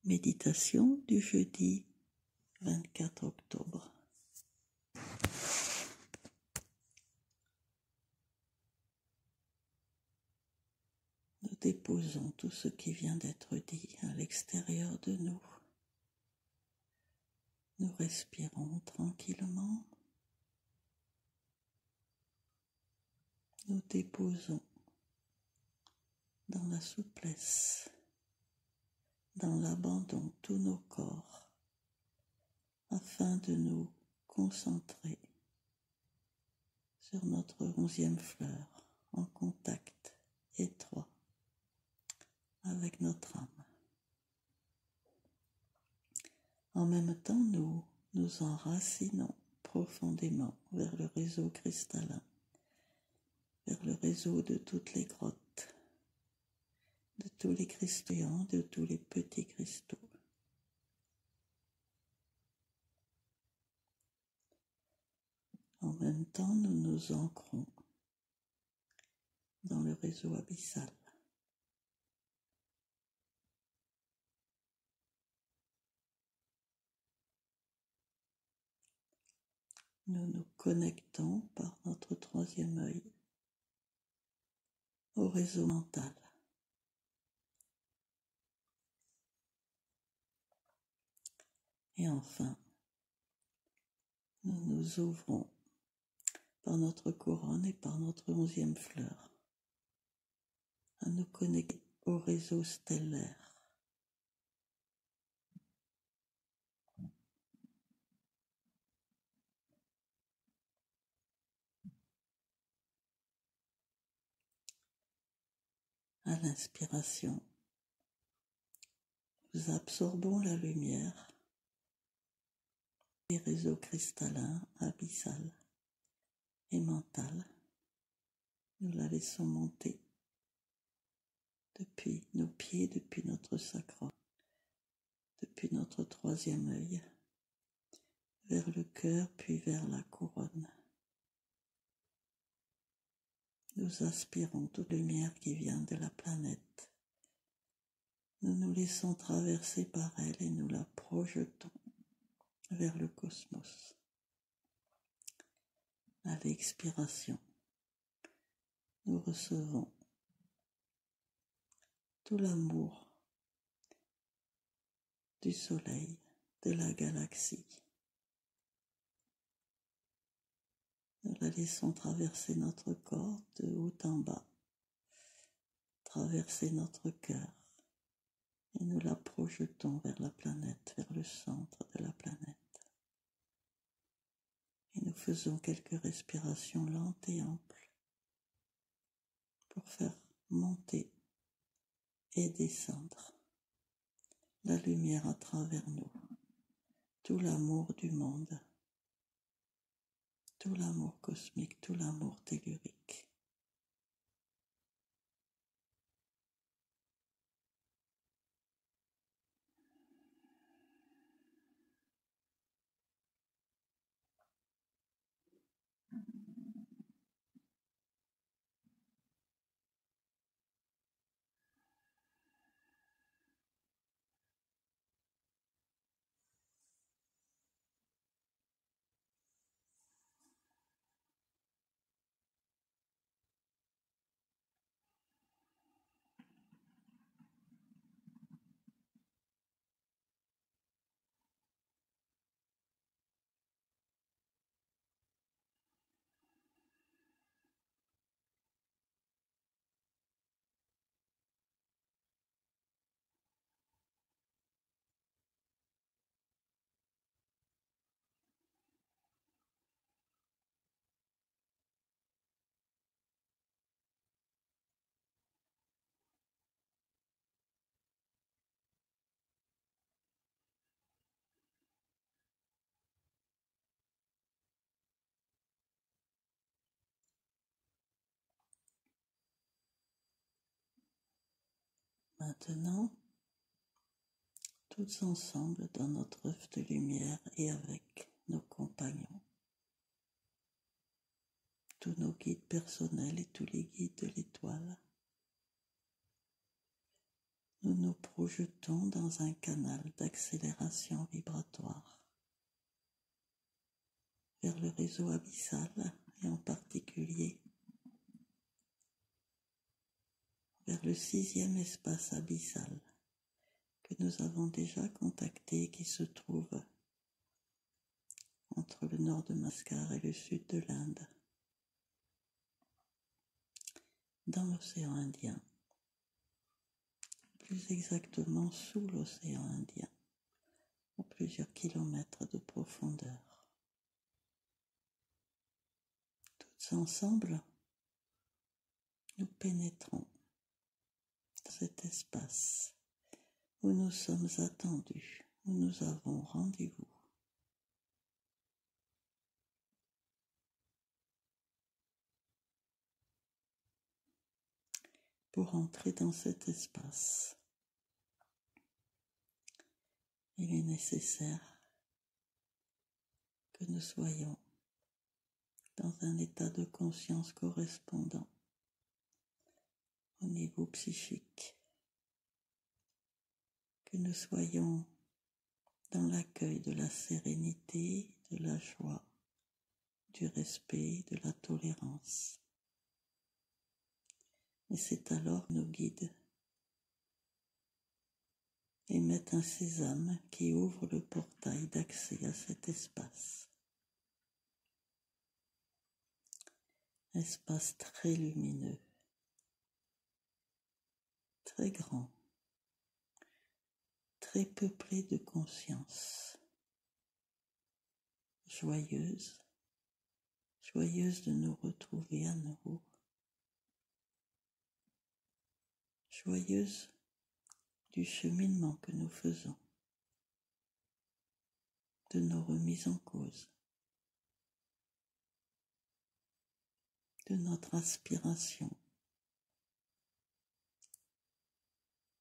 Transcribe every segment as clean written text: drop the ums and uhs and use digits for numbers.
Méditation du jeudi 24 octobre. Nous déposons tout ce qui vient d'être dit à l'extérieur de nous. Nous respirons tranquillement. Nous déposons dans la souplesse, dans l'abandon tous nos corps, afin de nous concentrer sur notre 11e fleur en contact étroit avec notre âme. En même temps, nous nous enracinons profondément vers le réseau cristallin, vers le réseau de toutes les grottes, de tous les cristallins, de tous les petits cristaux. En même temps, nous nous ancrons dans le réseau abyssal. Nous nous connectons par notre 3e œil au réseau mental. Et enfin, nous nous ouvrons par notre couronne et par notre 11e fleur à nous connecter au réseau stellaire. À l'inspiration, nous absorbons la lumière des réseaux cristallins, abyssal et mental. Nous la laissons monter depuis nos pieds, depuis notre sacrum, depuis notre 3e œil, vers le cœur puis vers la couronne. Nous aspirons toute lumière qui vient de la planète. Nous nous laissons traverser par elle et nous la projetons vers le cosmos. À l'expiration, nous recevons tout l'amour du soleil, de la galaxie. Nous la laissons traverser notre corps de haut en bas, traverser notre cœur, et nous la projetons vers la planète, vers le centre de la planète. Et nous faisons quelques respirations lentes et amples pour faire monter et descendre la lumière à travers nous, tout l'amour du monde, tout l'amour cosmique, tout l'amour tellurique. Maintenant, tous ensemble dans notre œuf de lumière et avec nos compagnons, tous nos guides personnels et tous les guides de l'étoile, nous nous projetons dans un canal d'accélération vibratoire vers le réseau abyssal et en particulier vers le 6e espace abyssal que nous avons déjà contacté et qui se trouve entre le nord de Madagascar et le sud de l'Inde, dans l'océan Indien, plus exactement sous l'océan Indien, à plusieurs kilomètres de profondeur. Tous ensemble, nous pénétrons dans cet espace où nous sommes attendus, où nous avons rendez-vous. Pour entrer dans cet espace, il est nécessaire que nous soyons dans un état de conscience correspondant au niveau psychique, que nous soyons dans l'accueil de la sérénité, de la joie, du respect, de la tolérance. Et c'est alors que nos guides émettent un sésame qui ouvre le portail d'accès à cet espace. Espace très lumineux, très grand, très peuplé de conscience, joyeuse de nous retrouver à nouveau, joyeuse du cheminement que nous faisons, de nos remises en cause, de notre aspiration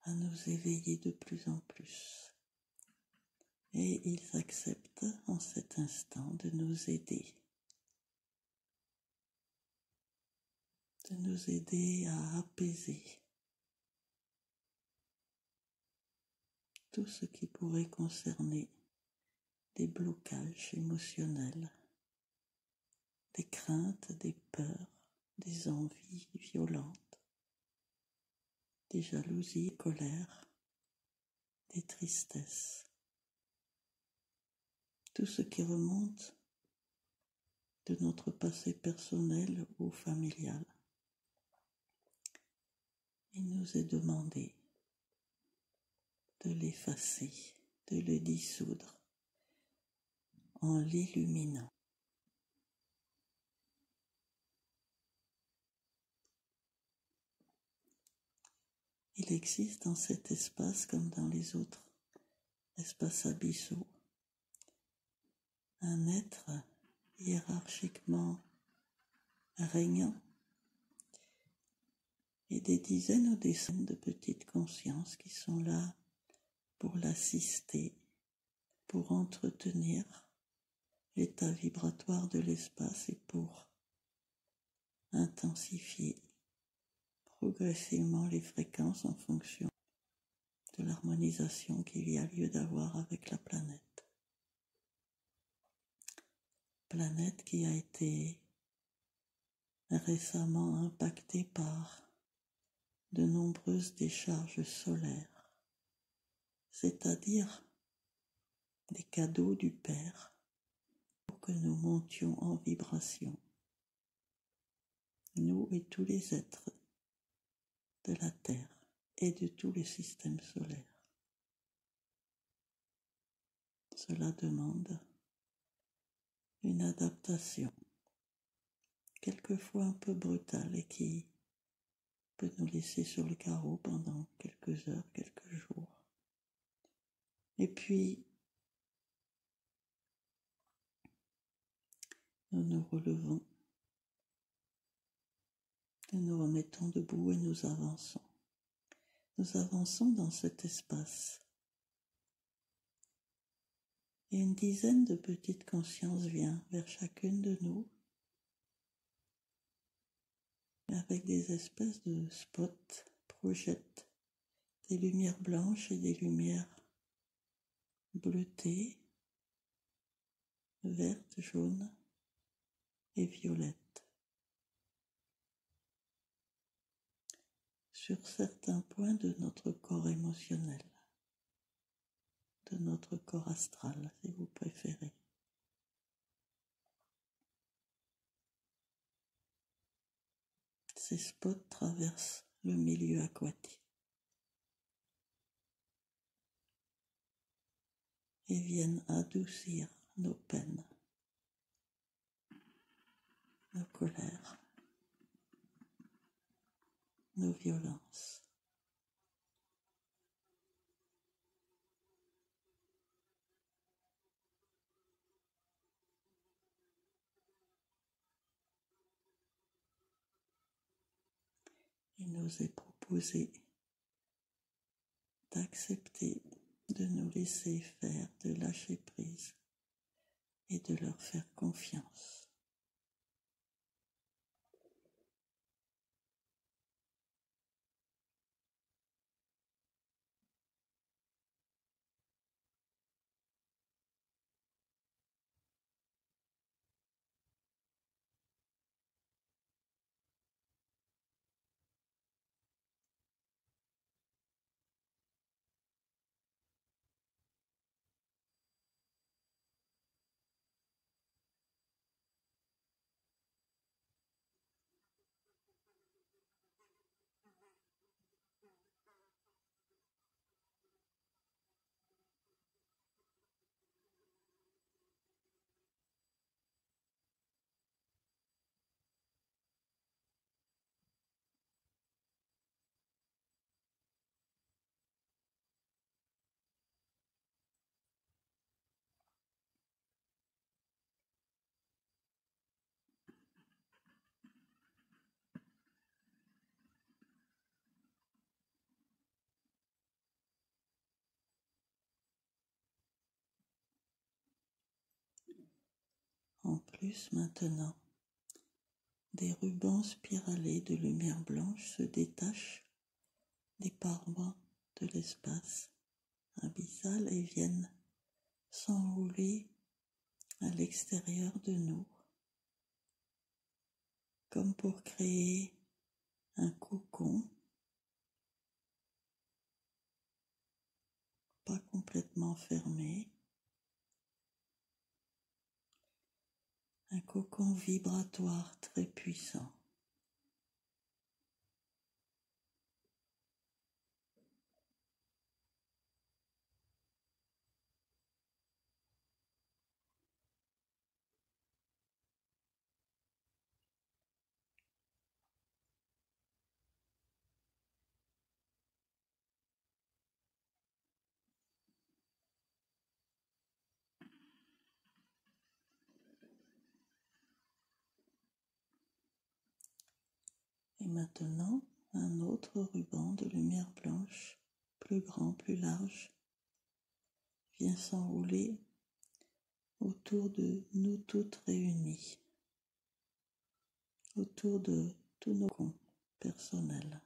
à nous éveiller de plus en plus. Et ils acceptent en cet instant de nous aider à apaiser tout ce qui pourrait concerner des blocages émotionnels, des craintes, des peurs, des envies violentes, des jalousies, des colères, des tristesses, tout ce qui remonte de notre passé personnel ou familial. Il nous est demandé de l'effacer, de le dissoudre en l'illuminant. Il existe dans cet espace, comme dans les autres espaces abyssaux, un être hiérarchiquement régnant et des dizaines ou des centaines de petites consciences qui sont là pour l'assister, pour entretenir l'état vibratoire de l'espace et pour intensifier progressivement les fréquences en fonction de l'harmonisation qu'il y a lieu d'avoir avec la planète. Planète qui a été récemment impactée par de nombreuses décharges solaires, c'est-à-dire des cadeaux du Père pour que nous montions en vibration, nous et tous les êtres de la Terre et de tous les systèmes solaires. Cela demande une adaptation, quelquefois un peu brutale et qui peut nous laisser sur le carreau pendant quelques heures, quelques jours. Et puis, nous nous relevons, nous nous remettons debout et nous avançons. Nous avançons dans cet espace. Et une dizaine de petites consciences vient vers chacune de nous avec des espèces de spots, projettes des lumières blanches et des lumières bleutées, vertes, jaunes et violettes. Sur certains points de notre corps émotionnel, de notre corps astral, si vous préférez. Ces spots traversent le milieu aquatique et viennent adoucir nos peines, nos colères, nos violences. Il nous est proposé d'accepter, de nous laisser faire, de lâcher prise et de leur faire confiance. En plus, maintenant, des rubans spiralés de lumière blanche se détachent des parois de l'espace abyssal et viennent s'enrouler à l'extérieur de nous, comme pour créer un cocon, pas complètement fermé, un cocon vibratoire très puissant. Et maintenant, un autre ruban de lumière blanche, plus grand, plus large, vient s'enrouler autour de nous toutes réunies, autour de tous nos comptes personnels.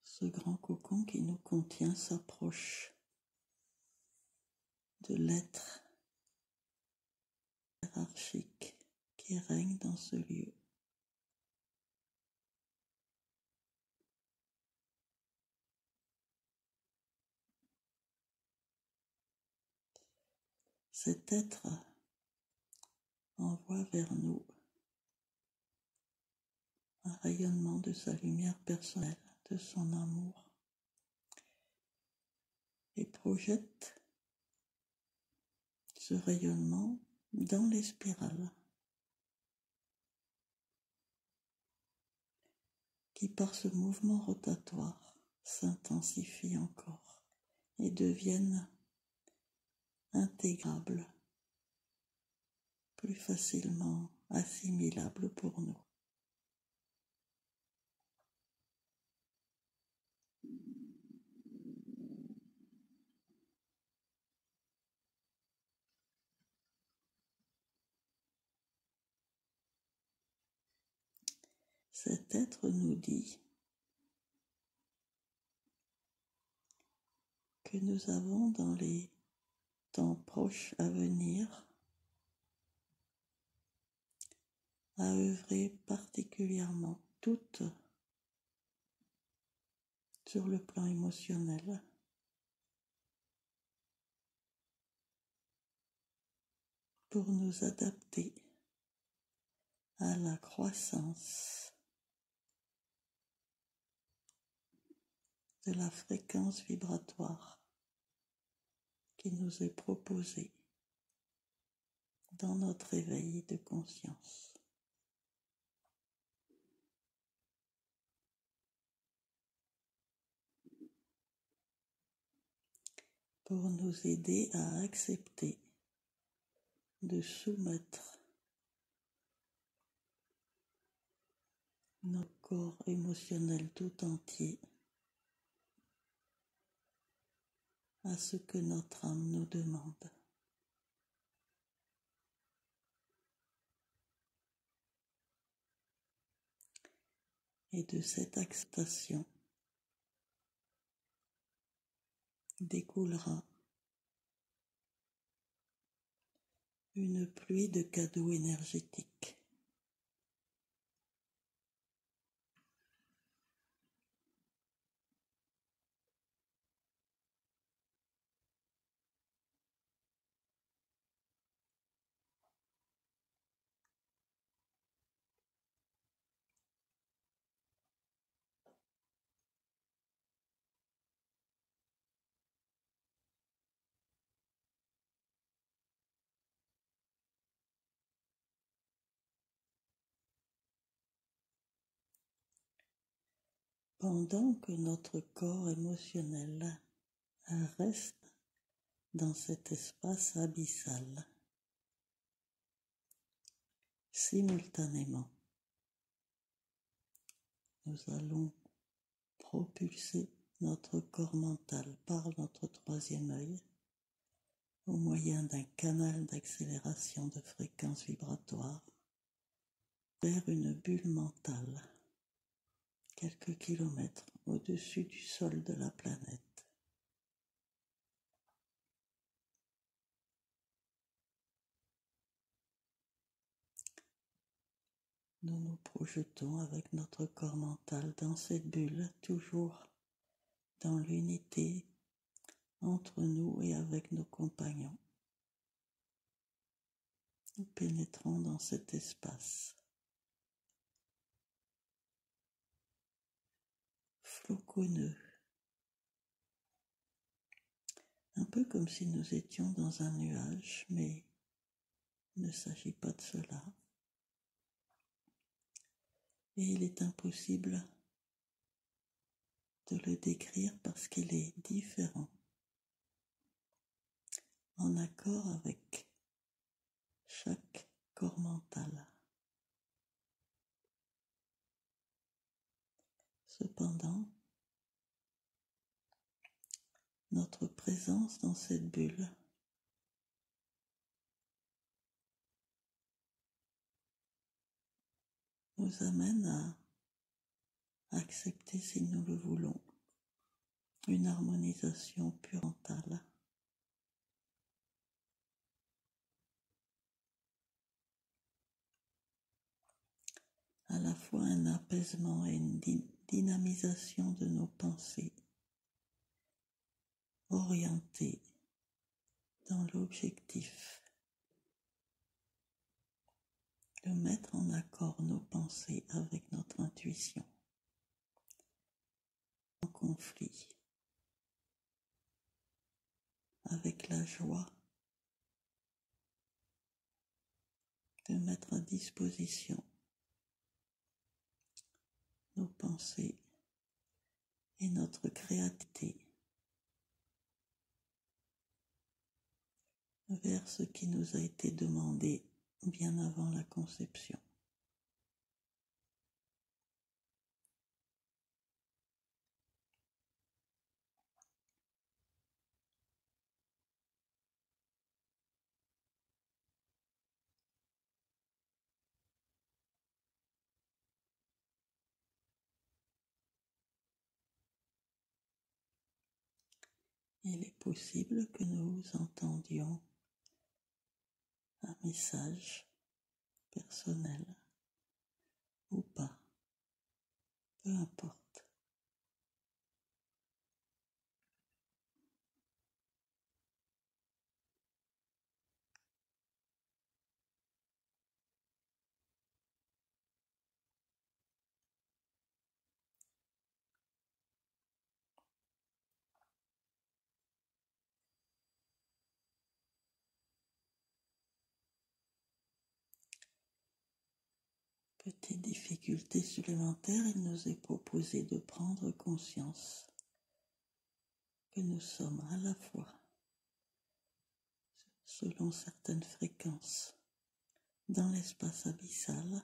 Ce grand cocon qui nous contient s'approche de l'être hiérarchique qui règne dans ce lieu. Cet être envoie vers nous un rayonnement de sa lumière personnelle, de son amour, et projette ce rayonnement dans les spirales qui, par ce mouvement rotatoire, s'intensifient encore et deviennent intégrable, plus facilement assimilable pour nous. Cet être nous dit que nous avons dans les temps proches à venir à œuvrer particulièrement toutes sur le plan émotionnel pour nous adapter à la croissance de la fréquence vibratoire qui nous est proposée dans notre éveil de conscience. Pour nous aider à accepter de soumettre notre corps émotionnel tout entier à ce que notre âme nous demande. Et de cette acceptation découlera une pluie de cadeaux énergétiques. Pendant que notre corps émotionnel reste dans cet espace abyssal, simultanément, nous allons propulser notre corps mental par notre troisième œil au moyen d'un canal d'accélération de fréquence vibratoire vers une bulle mentale quelques kilomètres au-dessus du sol de la planète. Nous nous projetons avec notre corps mental dans cette bulle, toujours dans l'unité entre nous et avec nos compagnons. Nous pénétrons dans cet espace floconneux, un peu comme si nous étions dans un nuage, mais il ne s'agit pas de cela. Et il est impossible de le décrire parce qu'il est différent, en accord avec chaque corps mental. Cependant, notre présence dans cette bulle nous amène à accepter, si nous le voulons, une harmonisation pure mentale. À la fois un apaisement et une dynamisation de nos pensées, orientées dans l'objectif de mettre en accord nos pensées avec notre intuition, en conflit avec la joie de mettre à disposition nos pensées et notre créativité vers ce qui nous a été demandé bien avant la conception. Il est possible que nous entendions un message personnel ou pas, peu importe. Petite difficulté supplémentaire, il nous est proposé de prendre conscience que nous sommes à la fois, selon certaines fréquences, dans l'espace abyssal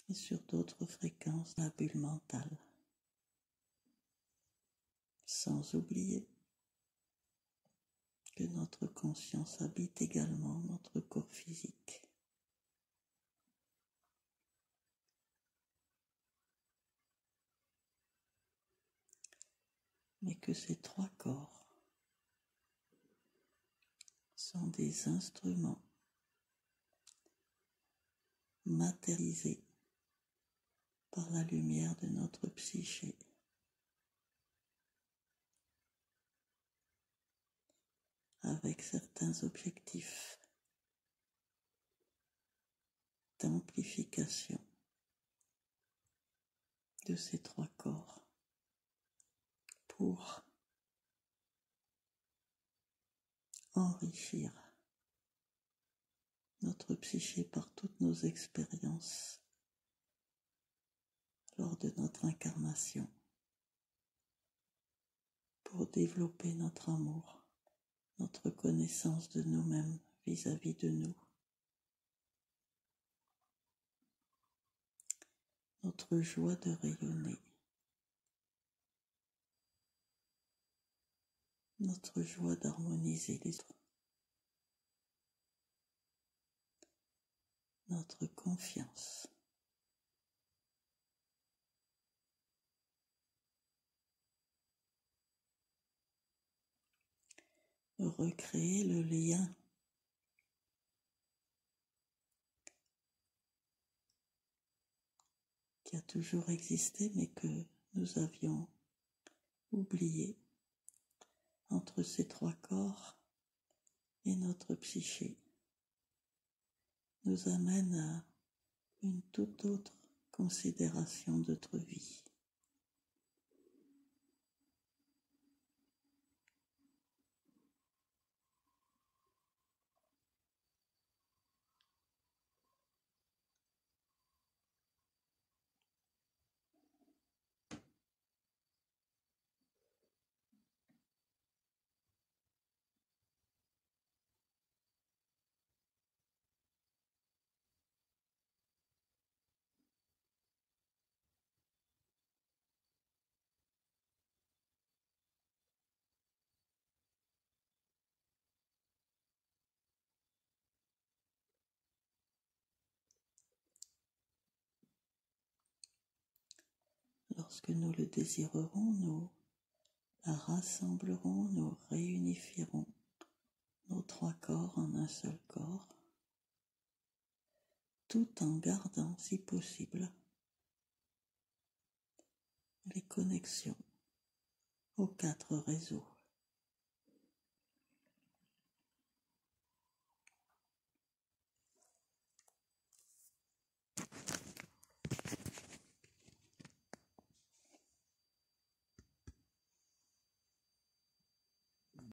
et sur d'autres fréquences, la bulle mentale, sans oublier que notre conscience habite également notre corps physique. Mais que ces trois corps sont des instruments matérialisés par la lumière de notre psyché, avec certains objectifs d'amplification de ces trois corps pour enrichir notre psyché par toutes nos expériences lors de notre incarnation, pour développer notre amour, notre connaissance de nous-mêmes vis-à-vis de nous, notre joie de rayonner, notre joie d'harmoniser les autres, notre confiance. Recréer le lien qui a toujours existé mais que nous avions oublié entre ces trois corps et notre psyché nous amène à une toute autre considération de notre vie. Lorsque nous le désirerons, nous la rassemblerons, nous réunifierons nos trois corps en un seul corps, tout en gardant, si possible, les connexions aux quatre réseaux.